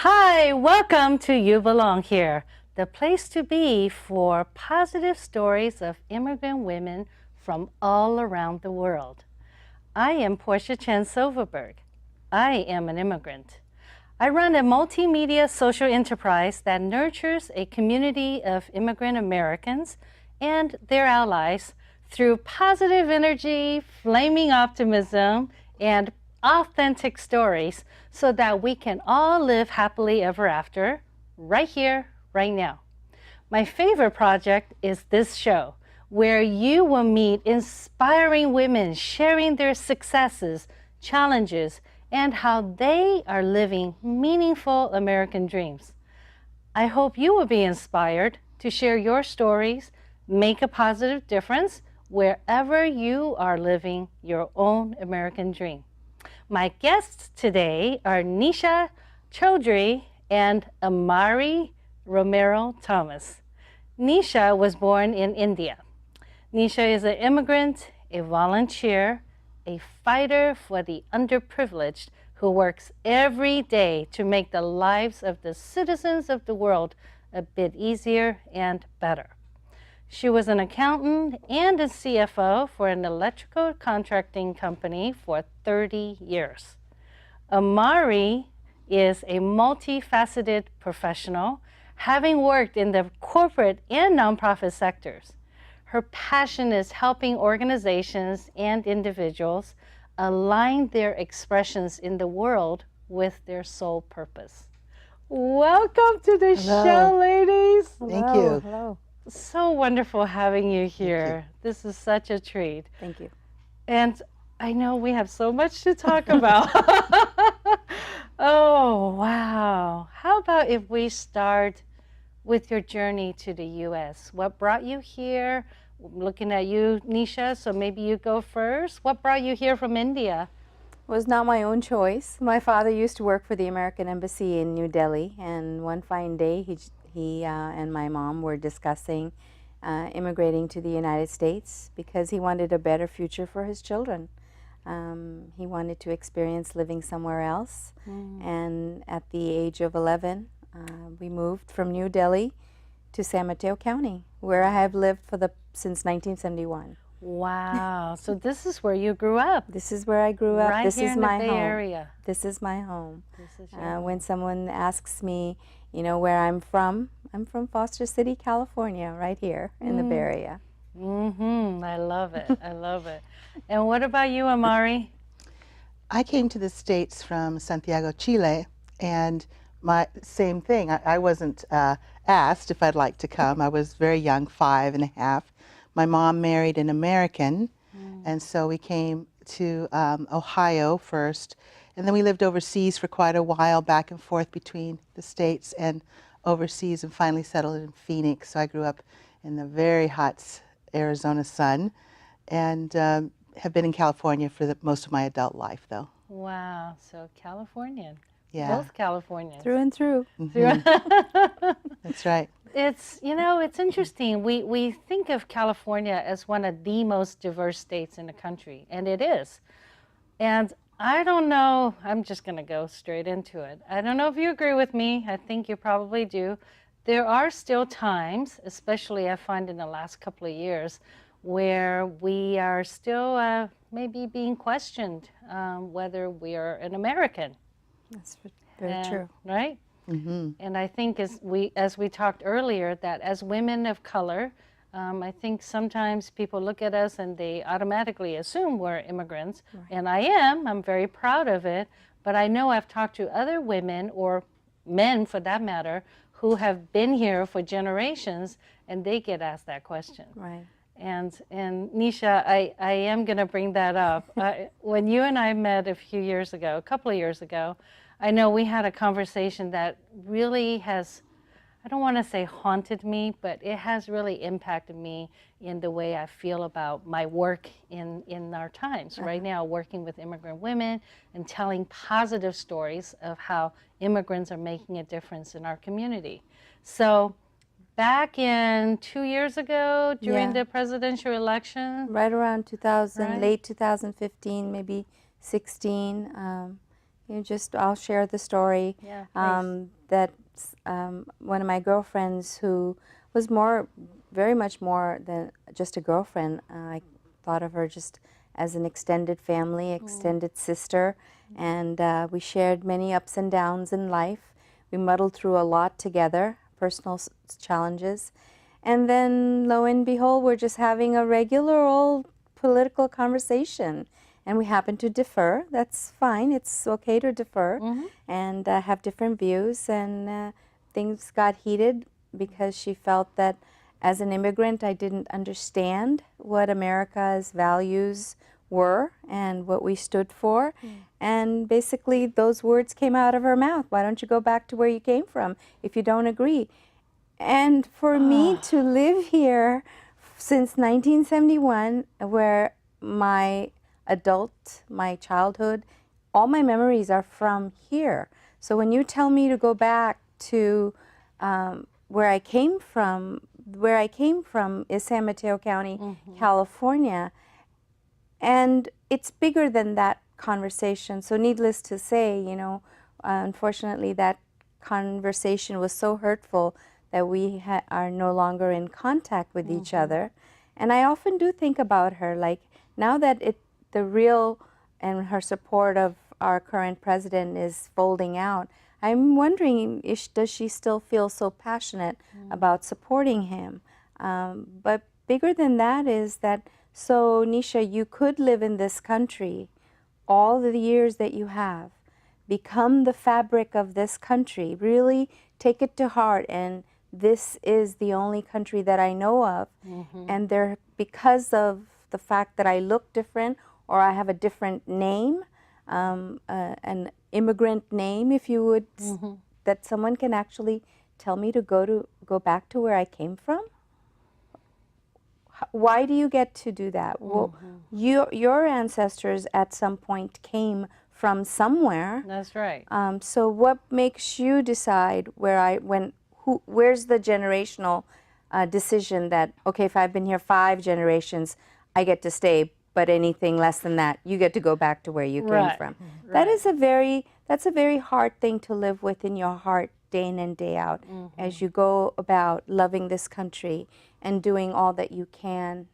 Hi, welcome to You Belong Here, the place to be for positive stories of immigrant women from all around the world. I am Porcia Chen Silverberg. I am an immigrant. I run a multimedia social enterprise that nurtures a community of immigrant Americans and their allies through positive energy, flaming optimism, and authentic stories so that we can all live happily ever after, right here, right now. My favorite project is this show, where you will meet inspiring women sharing their successes, challenges, and how they are living meaningful American dreams. I hope you will be inspired to share your stories, make a positive difference wherever you are living your own American dream. My guests today are Nisha Chaudhry and Amari Romero Thomas. Nisha was born in India. Nisha is an immigrant, a volunteer, a fighter for the underprivileged who works every day to make the lives of the citizens of the world a bit easier and better. She was an accountant and a CFO for an electrical contracting company for 30 years. Amari is a multifaceted professional, having worked in the corporate and nonprofit sectors. Her passion is helping organizations and individuals align their expressions in the world with their sole purpose. Welcome to the show, ladies. Thank you. Hello. So wonderful having you here. This is such a treat. Thank you. And I know we have so much to talk about. Oh, wow. How about if we start with your journey to the U.S.? What brought you here? I'm looking at you, Nisha, so maybe you go first. What brought you here from India? It was not my own choice. My father used to work for the American Embassy in New Delhi, and one fine day he and my mom were discussing immigrating to the United States because he wanted a better future for his children. He wanted to experience living somewhere else, and at the age of 11, we moved from New Delhi to San Mateo County, where I have lived since 1971. Wow. So this is where you grew up. This is where I grew up. Right this here is in my the Bay home. Area. This is my home. This is your home. When someone asks me, where I'm from Foster City, California, right here in the Bay Area. I love it. I love it. And what about you, Amari? I came to the States from Santiago, Chile, and same thing. I wasn't asked if I'd like to come. I was very young, 5.5. My mom married an American, and so we came to Ohio first, and then we lived overseas for quite a while, back and forth between the States and overseas, and finally settled in Phoenix. So I grew up in the very hot Arizona sun, and have been in California for most of my adult life, though. Wow, so Californian. Yeah. Both Californians. Through and through. That's right. It's interesting. We think of California as one of the most diverse states in the country, and it is. And I don't know, I'm just going to go straight into it. I don't know if you agree with me. I think you probably do. There are still times, especially I find in the last couple of years, where we are still maybe being questioned whether we are an American. That's very true. Right? And I think as we talked earlier, that as women of color, I think sometimes people look at us and they automatically assume we're immigrants. Right. And I'm very proud of it. But I know I've talked to other women, or men for that matter, who have been here for generations, and they get asked that question. Right. And Nisha, I am going to bring that up. When you and I met a couple of years ago, I know we had a conversation that really has, I don't want to say haunted me, but it has really impacted me in the way I feel about my work in our times. Right now, working with immigrant women and telling positive stories of how immigrants are making a difference in our community. So back in 2 years ago, during Yeah. the presidential election, Right around 2000, Right. late 2015, maybe 16. I'll share the story. Yeah, please. That one of my girlfriends, who was very much more than just a girlfriend. I thought of her just as an extended family, extended sister, and we shared many ups and downs in life. We muddled through a lot together, personal challenges. And then, lo and behold, we're just having a regular old political conversation. And we happen to differ. That's fine. It's okay to differ and have different views. And things got heated because she felt that as an immigrant, I didn't understand what America's values were and what we stood for. And basically, those words came out of her mouth. Why don't you go back to where you came from if you don't agree? And for me to live here since 1971, where my childhood, all my memories are from here. So when you tell me to go back to where I came from is San Mateo County, California, and it's bigger than that conversation. So needless to say, unfortunately, that conversation was so hurtful that we are no longer in contact with each other. And I often do think about her, like now that the real and her support of our current president is folding out, I'm wondering, does she still feel so passionate about supporting him? But bigger than that is that, so Nisha, you could live in this country all the years that you have, become the fabric of this country, really take it to heart, and this is the only country that I know of. And because of the fact that I look different or I have a different name, an immigrant name, if you would, that someone can actually tell me to go back to where I came from? Why do you get to do that? Well, your ancestors at some point came from somewhere. That's right. So what makes you decide where's the generational decision that, okay, if I've been here 5 generations, I get to stay, but anything less than that, you get to go back to where you came from. That's a very hard thing to live with in your heart day in and day out as you go about loving this country and doing all that you can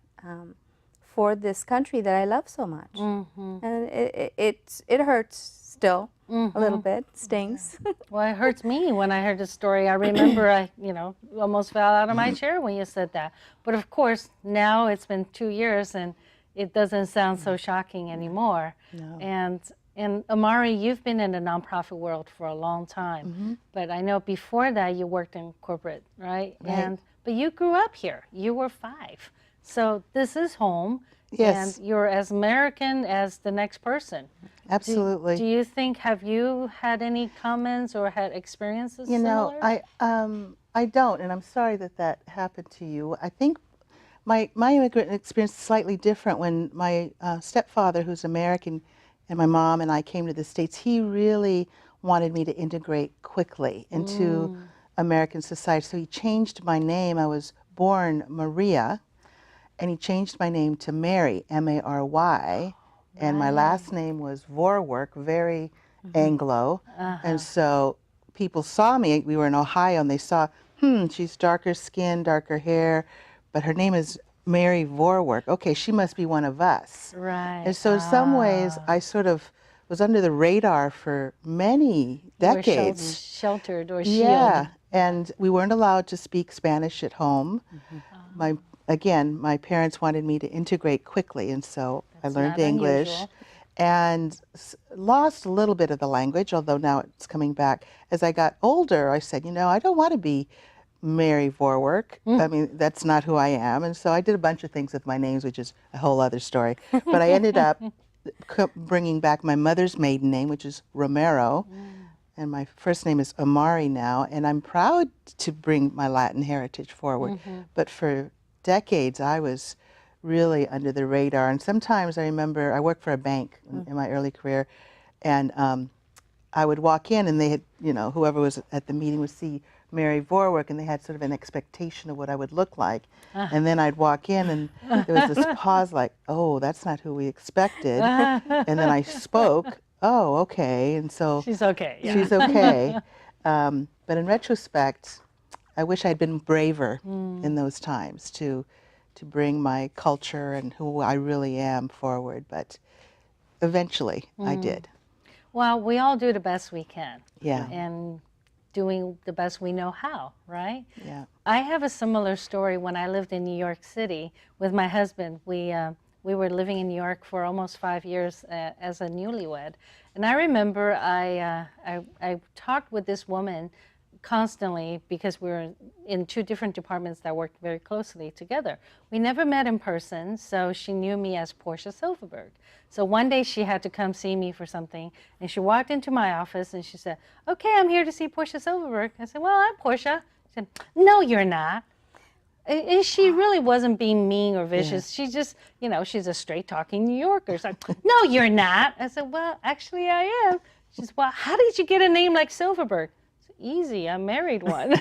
for this country that I love so much. And it hurts still a little bit, stings. Well, it hurts me when I heard the story. I remember I almost fell out of my chair when you said that. But of course, now it's been 2 years and it doesn't sound so shocking anymore. No. And Amari, you've been in the nonprofit world for a long time, but I know before that you worked in corporate, right? But you grew up here. You were 5. So this is home. Yes. And you're as American as the next person. Absolutely. Do you think, have you had any comments or had experiences similar? I don't, and I'm sorry that happened to you. I think my immigrant experience is slightly different. When my stepfather, who's American, and my mom and I came to the States, he really wanted me to integrate quickly into American society. So he changed my name. I was born Maria, and he changed my name to Mary, M-A-R-Y, and my last name was Vorwerk, very Anglo. And so people saw me, we were in Ohio, and they saw, she's darker skin, darker hair, but her name is Mary Vorwerk. Okay, she must be one of us. Right. And so in some ways, I sort of was under the radar for many decades. You were sheltered or shielded. Yeah, and we weren't allowed to speak Spanish at home. My parents wanted me to integrate quickly, and so I learned English. Unusual. And lost a little bit of the language, although now it's coming back. As I got older, I said, I don't want to be Mary Vorwerk. I mean, that's not who I am. And so I did a bunch of things with my names, which is a whole other story. But I ended up bringing back my mother's maiden name, which is Romero. and my first name is Amari now, and I'm proud to bring my Latin heritage forward. But for decades, I was really under the radar. And sometimes I remember I worked for a bank in my early career, and I would walk in, and they had, you know, whoever was at the meeting would see Mary Vorwerk, and they had sort of an expectation of what I would look like. And then I'd walk in, and there was this pause like, oh, that's not who we expected. And then I spoke, oh, okay. And so She's okay. Yeah. she's okay. But in retrospect, I wish I'd been braver in those times to bring my culture and who I really am forward. But eventually, I did. Well, we all do the best we can. Yeah. And doing the best we know how, right? Yeah. I have a similar story when I lived in New York City with my husband. We were living in New York for almost 5 years as a newlywed. And I remember I talked with this woman constantly because we were in two different departments that worked very closely together. We never met in person, so she knew me as Porcia Silverberg. So one day she had to come see me for something, and she walked into my office and she said, okay, I'm here to see Porcia Silverberg. I said, well, I'm Porcia. She said, no, you're not. And she really wasn't being mean or vicious. She just, you know, she's a straight-talking New Yorker. So, no, you're not. I said, well, actually I am. She said, well, how did you get a name like Silverberg? Easy, I married one.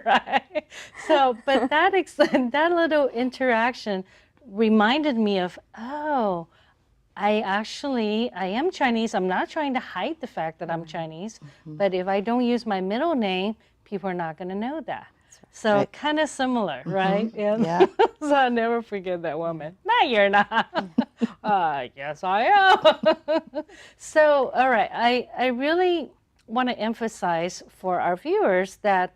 Right? So, but that little interaction reminded me of, oh, I am Chinese. I'm not trying to hide the fact that I'm Chinese, but if I don't use my middle name, people are not going to know that. So kind of similar, right? Yeah. So I'll never forget that woman. No, you're not. Yes, I am. So, all right, I really want to emphasize for our viewers that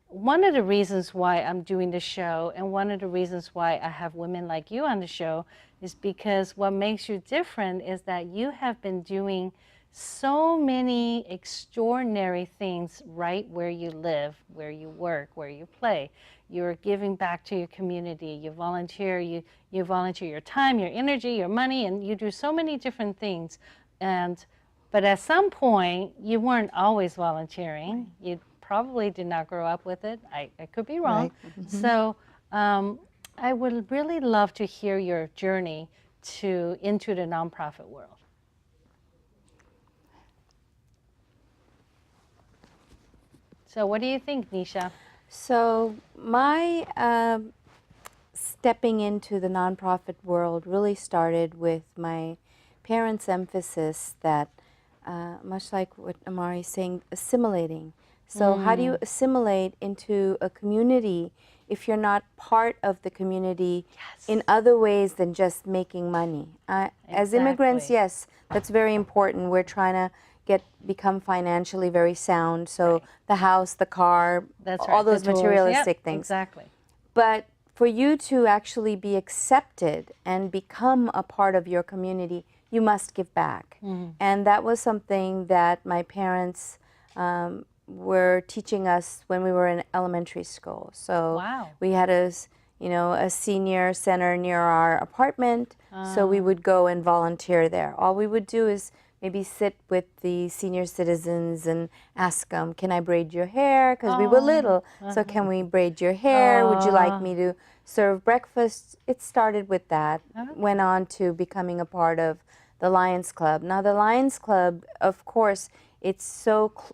one of the reasons why I'm doing the show and one of the reasons why I have women like you on the show is because what makes you different is that you have been doing so many extraordinary things right where you live, where you work, where you play. You're giving back to your community. You volunteer. You volunteer your time, your energy, your money, and you do so many different things. But at some point, you weren't always volunteering. You probably did not grow up with it. I could be wrong. So I would really love to hear your journey into the nonprofit world. So what do you think, Nisha? So my stepping into the nonprofit world really started with my parents' emphasis that, much like what Amari is saying, assimilating. So how do you assimilate into a community if you're not part of the community in other ways than just making money? As immigrants, yes, that's very important. We're trying to become financially very sound. So the house, the car, all those materialistic things. Exactly. But for you to actually be accepted and become a part of your community, you must give back. And that was something that my parents were teaching us when we were in elementary school. So we had a senior center near our apartment, so we would go and volunteer there. All we would do is maybe sit with the senior citizens and ask them, can I braid your hair? Because we were little, so can we braid your hair? Would you like me to serve breakfast? It started with that, went on to becoming a part of the Lions Club. Now the Lions Club, of course, it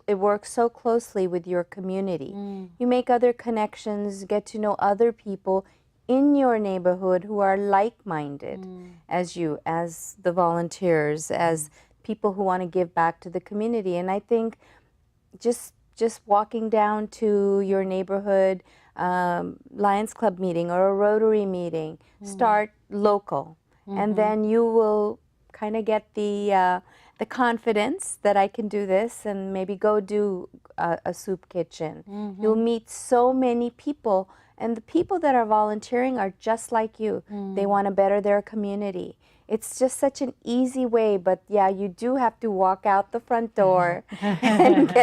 works so closely with your community. You make other connections, get to know other people in your neighborhood who are like-minded as you, as the volunteers, as people who want to give back to the community. And I think just walking down to your neighborhood Lions Club meeting or a Rotary meeting, start local, and then you will kind of get the confidence that I can do this, and maybe go do a soup kitchen. You'll meet so many people, and the people that are volunteering are just like you. They want to better their community. It's just such an easy way, but yeah, you do have to walk out the front door and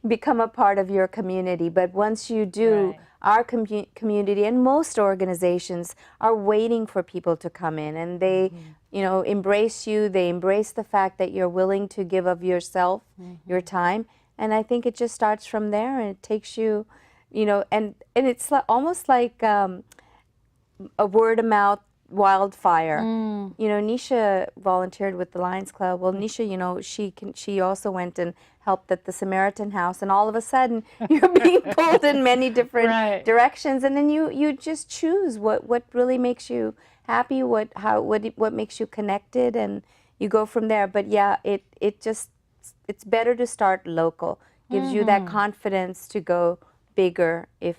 become a part of your community. But once you do, our community and most organizations are waiting for people to come in, and they, embrace you. They embrace the fact that you're willing to give of yourself, your time. And I think it just starts from there, and it takes you, and it's almost like a word of mouth wildfire. Nisha volunteered with the Lions Club. Well, Nisha, she also went and helped at the Samaritan House, and all of a sudden you're being pulled in many different directions, and then you just choose what really makes you happy, what makes you connected, and you go from there. But yeah, it's better to start local. Gives you that confidence to go bigger if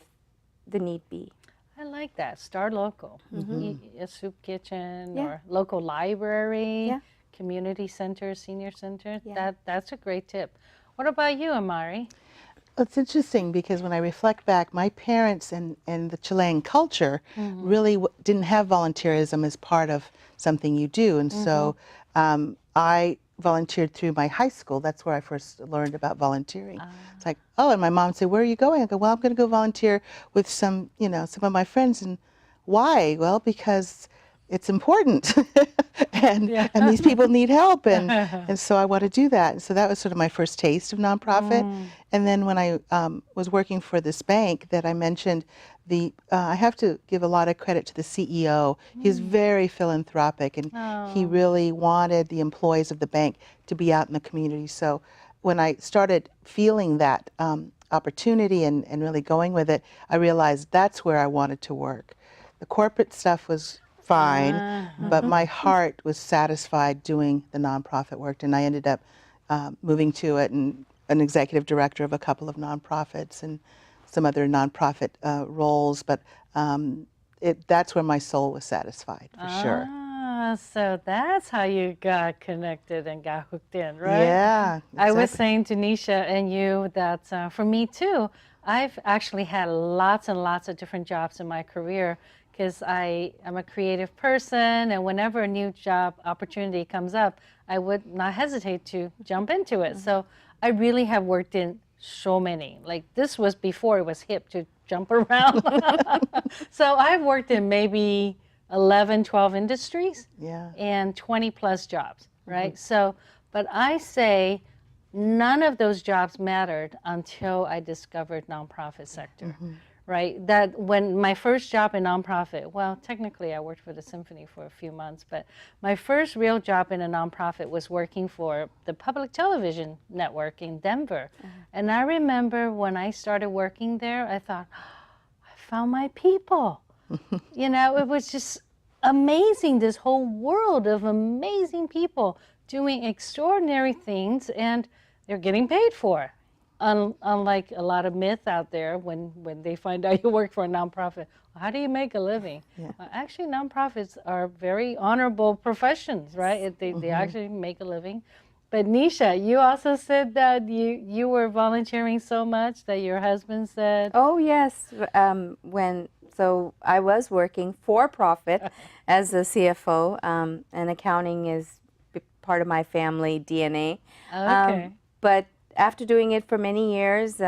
the need be. I like that. Start local. A soup kitchen or local library, community center, senior center. That's a great tip. What about you, Amari? It's interesting because when I reflect back, my parents and the Chilean culture really didn't have volunteerism as part of something you do. And so I volunteered through my high school. That's where I first learned about volunteering. It's like, oh, and my mom said, where are you going? I go, well, I'm going to go volunteer with some of my friends. And why? Well, because it's important and these people need help, and so I want to do that. And so that was sort of my first taste of nonprofit. And then when I was working for this bank that I mentioned, I have to give a lot of credit to the CEO. He's very philanthropic, and he really wanted the employees of the bank to be out in the community. So when I started feeling that opportunity and really going with it, I realized that's where I wanted to work. The corporate stuff was fine, but my heart was satisfied doing the nonprofit work, and I ended up moving to it and an executive director of a couple of nonprofits and some other nonprofit roles, but that's where my soul was satisfied, for sure. So that's how you got connected and got hooked in, right? Yeah. Exactly. I was saying to Nisha and you that for me too, I've actually had lots and lots of different jobs in my career, because I am a creative person, and whenever a new job opportunity comes up, I would not hesitate to jump into it. So I really have worked in so many. Like, this was before it was hip to jump around. So I've worked in maybe 11, 12 industries and 20 plus jobs, right? So, but I say none of those jobs mattered until I discovered nonprofit sector. Right, that when my first job in nonprofit, well, technically I worked for the symphony for a few months, but my first real job in a nonprofit was working for the public television network in Denver. And I remember when I started working there, I thought, I found my people. It was just amazing, this whole world of amazing people doing extraordinary things, and they're getting paid for it. Unlike a lot of myth out there, when they find out you work for a nonprofit, well, how do you make a living? Well, actually, nonprofits are very honorable professions, right? They actually make a living. But Nisha, you also said that you were volunteering so much that your husband said... Oh, yes. So I was working for profit as a CFO, and accounting is part of my family DNA. Okay. But after doing it for many years,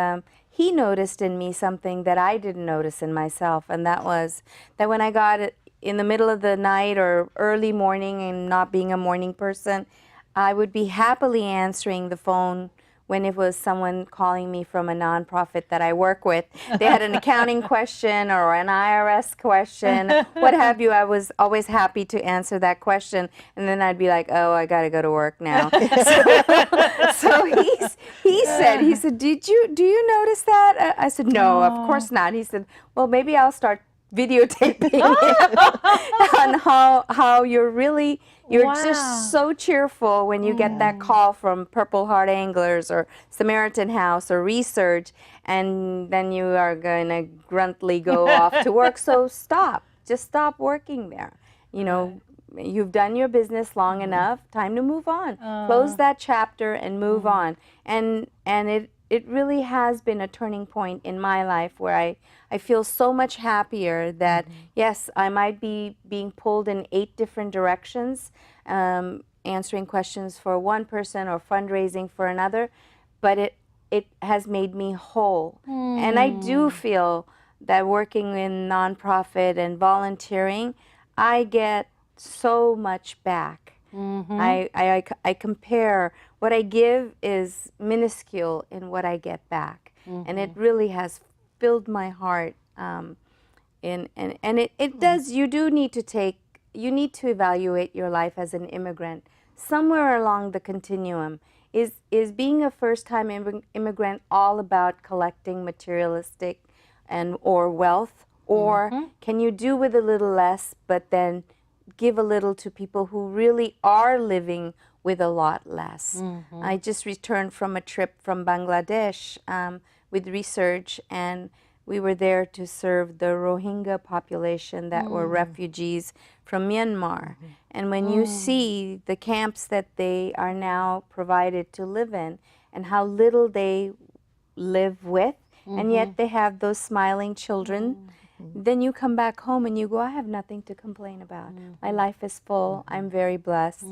he noticed in me something that I didn't notice in myself, and that was that when I got in the middle of the night or early morning, and not being a morning person, I would be happily answering the phone when it was someone calling me from a nonprofit that I work with. They had an accounting question or an IRS question, what have you. I was always happy to answer that question, and then I'd be like, oh, I got to go to work now. So he said, do you notice that? I said, no, of course not. He said, well, maybe I'll start videotaping on how you're just so cheerful when you get that call from Purple Heart Anglers or Samaritan House or Research, and then you are going to gruntly go off to work. So just stop working there. You've done your business long enough, time to move on. Close that chapter and move on. And it really has been a turning point in my life where I feel so much happier that, yes, I might be being pulled in 8 different directions, answering questions for one person or fundraising for another, but it has made me whole. And I do feel that working in nonprofit and volunteering, I get so much back. Mm-hmm. I compare what I give is minuscule in what I get back, and it really has filled my heart. And it does. You do need to you need to evaluate your life as an immigrant. Somewhere along the continuum, is being a first-time immigrant all about collecting materialistic or wealth, or can you do with a little less, but then give a little to people who really are living with a lot less? I just returned from a trip from Bangladesh with research, and we were there to serve the Rohingya population that were refugees from Myanmar. And when you see the camps that they are now provided to live in and how little they live with, and yet they have those smiling children, then you come back home and you go, I have nothing to complain about. My life is full. I'm very blessed.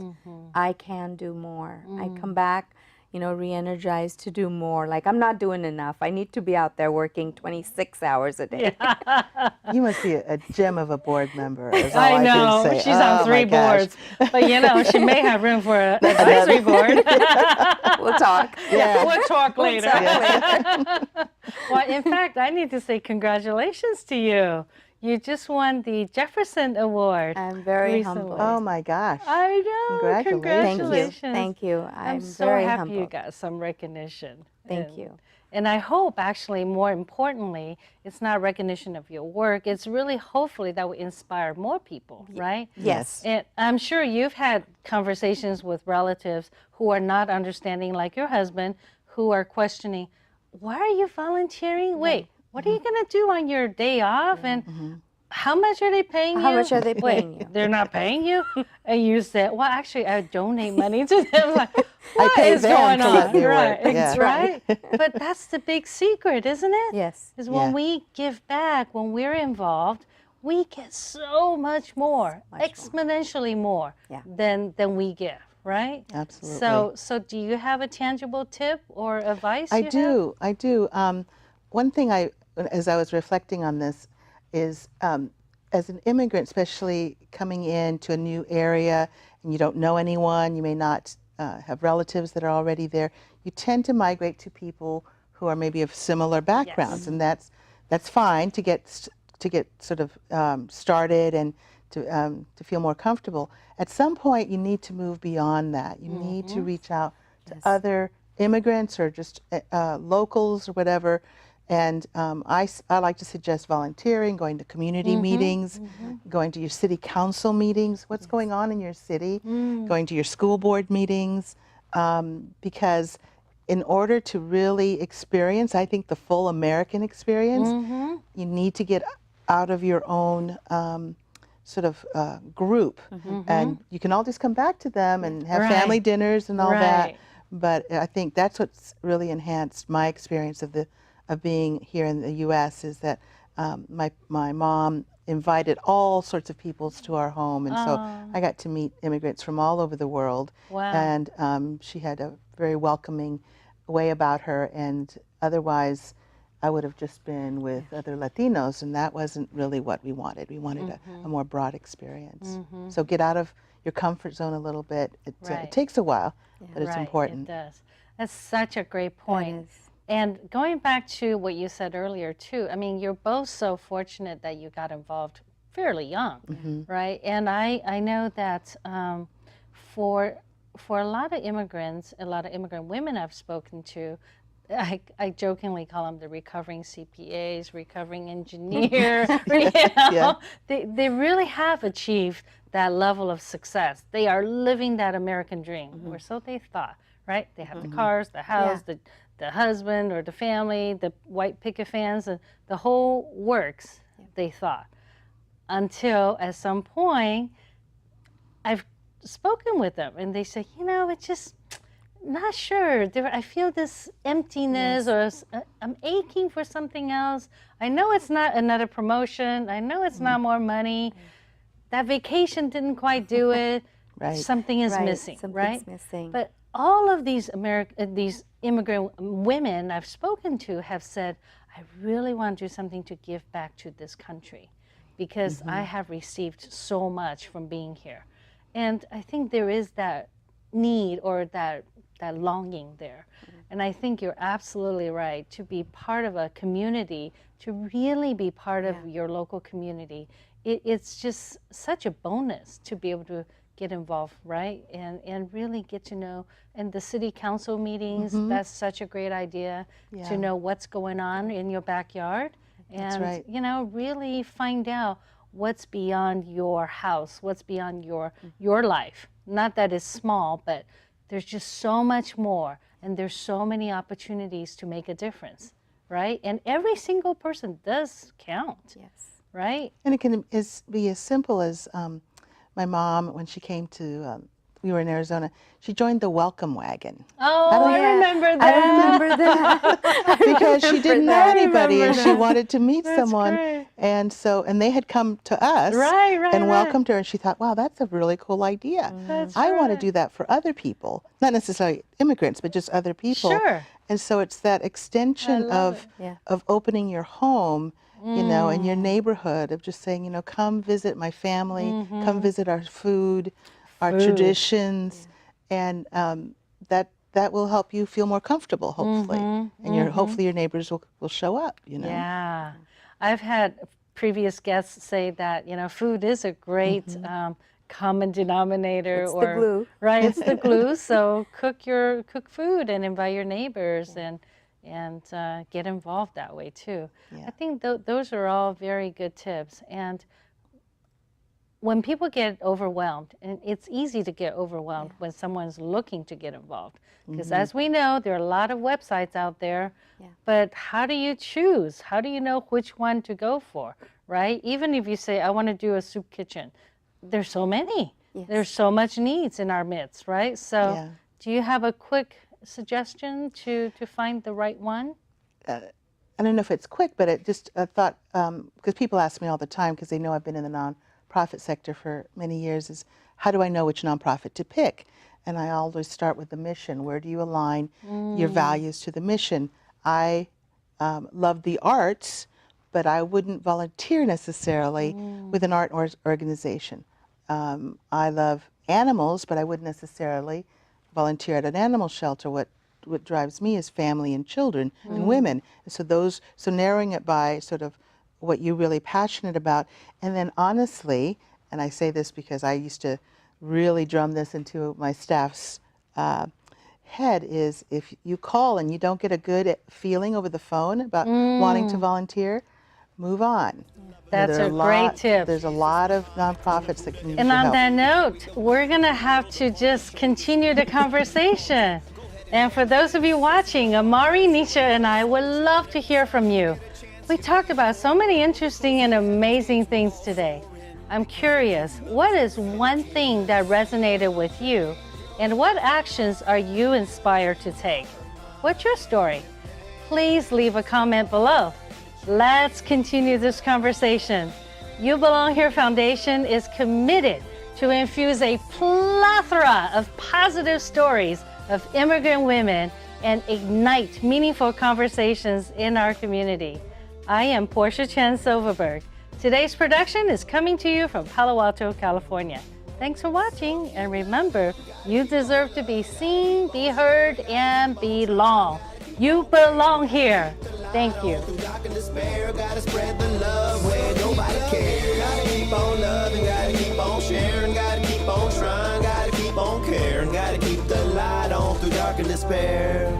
I can do more. I come back, you know, re-energized to do more. Like, I'm not doing enough. I need to be out there working 26 hours a day. You must be a gem of a board member. Is all I know. can say. She's on 3 boards. But, you know, she may have room for an advisory board. We'll talk. Yeah. We'll talk later. later. Well, in fact, I need to say congratulations to you. You just won the Jefferson Award. I'm very recently. humbled. Oh my gosh. I know. Congratulations. Thank you. I'm so very happy humbled. you got some recognition. Thank you. And I hope, actually, more importantly, it's not recognition of your work. It's really, hopefully, that will inspire more people, right? Yes. And I'm sure you've had conversations with relatives who are not understanding, like your husband, who are questioning, why are you volunteering? Wait, what are you going to do on your day off? And how much are they paying you? How much are they Wait, paying you? they're not paying you? And you said, well, actually, I donate money to them. Like, what pay is them going to on? let me Right, work. Yeah. right. But that's the big secret, isn't it? Yes. Is when Yeah. we give back, when we're involved, we get so much more, exponentially more than we give, right? Absolutely. So do you have a tangible tip or advice? I do. One thing as I was reflecting on this, is as an immigrant, especially coming into a new area and you don't know anyone, you may not have relatives that are already there, you tend to migrate to people who are maybe of similar backgrounds, and that's fine to get sort of started and to feel more comfortable. At some point, you need to move beyond that. You need to reach out to other immigrants or just locals or whatever. And I like to suggest volunteering, going to community meetings, going to your city council meetings, what's going on in your city, going to your school board meetings, because in order to really experience, I think, the full American experience, you need to get out of your own sort of group. And you can all just come back to them and have family dinners and all that. But I think that's what's really enhanced my experience of being here in the U.S. is that my mom invited all sorts of peoples to our home, and so I got to meet immigrants from all over the world. Wow. And she had a very welcoming way about her, and otherwise I would have just been with other Latinos, and that wasn't really what we wanted. We wanted a more broad experience. So get out of your comfort zone a little bit. It takes a while, but it's important. It does. That's such a great point. And going back to what you said earlier too, I mean, you're both so fortunate that you got involved fairly young, right? And I know that for a lot of immigrants, a lot of immigrant women I've spoken to, I jokingly call them the recovering CPAs, recovering engineer. You know? They really have achieved that level of success. They are living that American dream, or so they thought, right? They have the cars, the house, the husband or the family, the white picket fence, and the whole works, they thought. Until at some point, I've spoken with them and they say, you know, it's just not sure. I feel this emptiness, or I'm aching for something else. I know it's not another promotion. I know it's not more money. That vacation didn't quite do it. Something is missing, Something's missing. But all of these immigrant women I've spoken to have said, I really want to do something to give back to this country. because I have received so much from being here. And I think there is that need or that longing there. And I think you're absolutely right, to be part of a community, to really be part of your local community. It's just such a bonus to be able to get involved, right? And really get to know, and the city council meetings, that's such a great idea, to know what's going on in your backyard. And, That's right. you know, really find out what's beyond your house, what's beyond your life. Not that it's small, but there's just so much more, and there's so many opportunities to make a difference, right? And every single person does count, right? And it can be as simple as my mom, when she came to, we were in Arizona, she joined the welcome wagon. Oh, I remember that. I remember that. Because she didn't know anybody, and she that. wanted to meet That's someone. great. And so, and they had come to us and welcomed her, and she thought, wow, that's a really cool idea. That's I want to right. do that for other people, not necessarily immigrants, but just other people. Sure. And so it's that extension love of opening your home, you know, and your neighborhood, of just saying, you know, come visit my family, come visit our food, our traditions, and that will help you feel more comfortable, hopefully. And hopefully your neighbors will show up, you know. Yeah. I've had previous guests say that, you know, food is a great common denominator. It's the glue. Right, it's the glue. So cook food and invite your neighbors and get involved that way too. I think those are all very good tips. And when people get overwhelmed, and it's easy to get overwhelmed when someone's looking to get involved, because as we know, there are a lot of websites out there, but how do you choose? How do you know which one to go for, right? Even if you say, I want to do a soup kitchen, there's so many. There's so much needs in our midst, right? So do you have a quick suggestion to find the right one? I don't know if it's quick, but it just, I thought, because people ask me all the time, because they know I've been in the nonprofit sector for many years, is how do I know which nonprofit to pick? And I always start with the mission. Where do you align your values to the mission? I love the arts, but I wouldn't volunteer necessarily with an art organization. I love animals, but I wouldn't necessarily volunteer at an animal shelter. What drives me is family and children and women. So narrowing it by sort of what you're really passionate about. And then honestly, and I say this because I used to really drum this into my staff's head, is if you call and you don't get a good feeling over the phone about wanting to volunteer, move on. That's a great tip. There's a lot of nonprofits that can use And your on help. that note, we're going to have to just continue the conversation. And for those of you watching, Amari, Nisha, and I would love to hear from you. We talked about so many interesting and amazing things today. I'm curious, what is one thing that resonated with you, and what actions are you inspired to take? What's your story? Please leave a comment below. Let's continue this conversation. You Belong Here Foundation is committed to infuse a plethora of positive stories of immigrant women and ignite meaningful conversations in our community. I am Porcia Chen Silverberg. Today's production is coming to you from Palo Alto, California. Thanks for watching, and remember, you deserve to be seen, be heard, and belong. You belong here. Thank you. Gotta spread the love where nobody cares. Gotta keep on loving, gotta keep on sharing, gotta keep on trying, gotta keep on caring, gotta keep the light on through dark and despair.